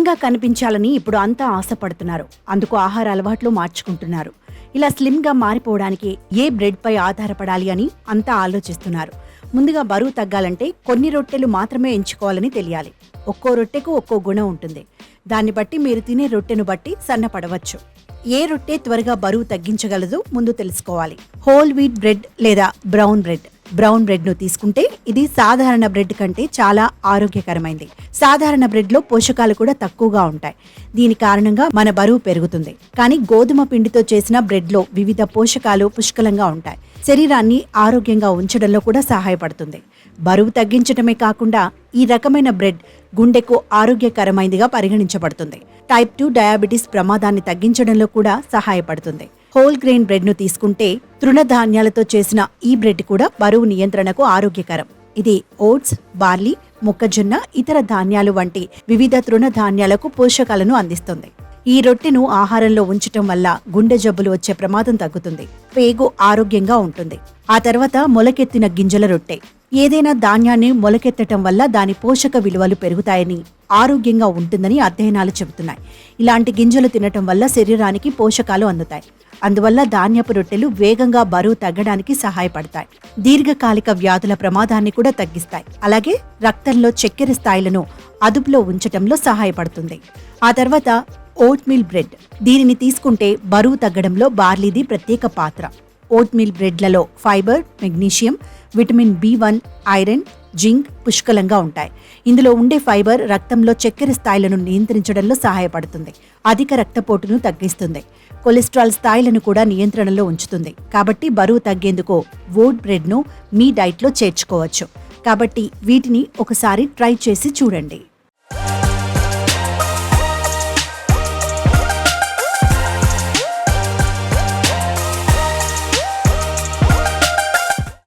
స్లిమ్గా కనిపించాలని ఇప్పుడు అంతా ఆశపడుతున్నారు. అందుకు ఆహార అలవాట్లు మార్చుకుంటున్నారు. ఇలా స్లిమ్గా మారిపోవడానికి ఏ బ్రెడ్పై ఆధారపడాలి అని అంతా ఆలోచిస్తున్నారు. ముందుగా బరువు తగ్గాలంటే కొన్ని రొట్టెలు మాత్రమే ఎంచుకోవాలని తెలియాలి. ఒక్కో రొట్టెకు ఒక్కో గుణం ఉంటుంది. దాన్ని బట్టి మీరు తినే రొట్టెను బట్టి సన్నపడవచ్చు. ఏ రొట్టె త్వరగా బరువు తగ్గించగలదో ముందు తెలుసుకోవాలి. హోల్ వీట్ బ్రెడ్ లేదా బ్రౌన్ బ్రెడ్. బ్రౌన్ బ్రెడ్ ను తీసుకుంటే ఇది సాధారణ బ్రెడ్ కంటే చాలా ఆరోగ్యకరమైంది. సాధారణ బ్రెడ్ లో పోషకాలు కూడా తక్కువగా ఉంటాయి. దీని కారణంగా మన బరువు పెరుగుతుంది. కానీ గోధుమ పిండితో చేసిన బ్రెడ్ లో వివిధ పోషకాలు పుష్కలంగా ఉంటాయి. శరీరాన్ని ఆరోగ్యంగా ఉంచడంలో కూడా సహాయపడుతుంది. బరువు తగ్గించడమే కాకుండా ఈ రకమైన బ్రెడ్ గుండెకు ఆరోగ్యకరమైనదిగా పరిగణించబడుతుంది. టైప్ 2 డయాబెటీస్ ప్రమాదాన్ని తగ్గించడంలో కూడా సహాయపడుతుంది. హోల్ గ్రెయిన్ బ్రెడ్ ను తీసుకుంటే తృణధాన్యాలతో చేసిన ఈ బ్రెడ్ కూడా బరువు నియంత్రణకు ఆరోగ్యకరం. ఇది ఓట్స్, బార్లీ, మొక్కజొన్న, ఇతర ధాన్యాలు వంటి వివిధ తృణధాన్యాలకు పోషకాలను అందిస్తుంది. ఈ రొట్టెను ఆహారంలో ఉంచటం వల్ల గుండె జబ్బులు వచ్చే ప్రమాదం తగ్గుతుంది. పేగు ఆరోగ్యంగా ఉంటుంది. ఆ తర్వాత మొలకెత్తిన గింజల రొట్టె. ఏదైనా ధాన్యాన్ని మొలకెత్తటం వల్ల దాని పోషక విలువలు పెరుగుతాయని, ఆరోగ్యంగా ఉంటుందని అధ్యయనాలు చెబుతున్నాయి. ఇలాంటి గింజలు తినటం వల్ల శరీరానికి పోషకాలు అందుతాయి. అందువల్ల ధాన్యపు రొట్టెలు వేగంగా బరువు తగ్గడానికి సహాయపడతాయి. దీర్ఘకాలిక వ్యాధుల ప్రమాదాన్ని కూడా తగ్గిస్తాయి. అలాగే రక్తంలో చక్కెర స్థాయిలను అదుపులో ఉంచటంలో సహాయపడుతుంది. ఆ తర్వాత ఓట్ మీల్ బ్రెడ్. దీనిని తీసుకుంటే బరువు తగ్గడంలో బార్లీది ప్రత్యేక పాత్ర. ఓట్ మీల్ బ్రెడ్లలో fibre, magnesium, vitamin B1, iron, zinc పుష్కలంగా ఉంటాయి. ఇందులో ఉండే ఫైబర్ రక్తంలో చక్కెర స్థాయిలను నియంత్రించడంలో సహాయపడుతుంది. అధిక రక్తపోటును తగ్గిస్తుంది. కొలెస్ట్రాల్ స్థాయిలను కూడా నియంత్రణలో ఉంచుతుంది. కాబట్టి బరువు తగ్గేందుకు ఓట్ బ్రెడ్ను మీ డైట్లో చేర్చుకోవచ్చు. కాబట్టి వీటిని ఒకసారి ట్రై చేసి చూడండి.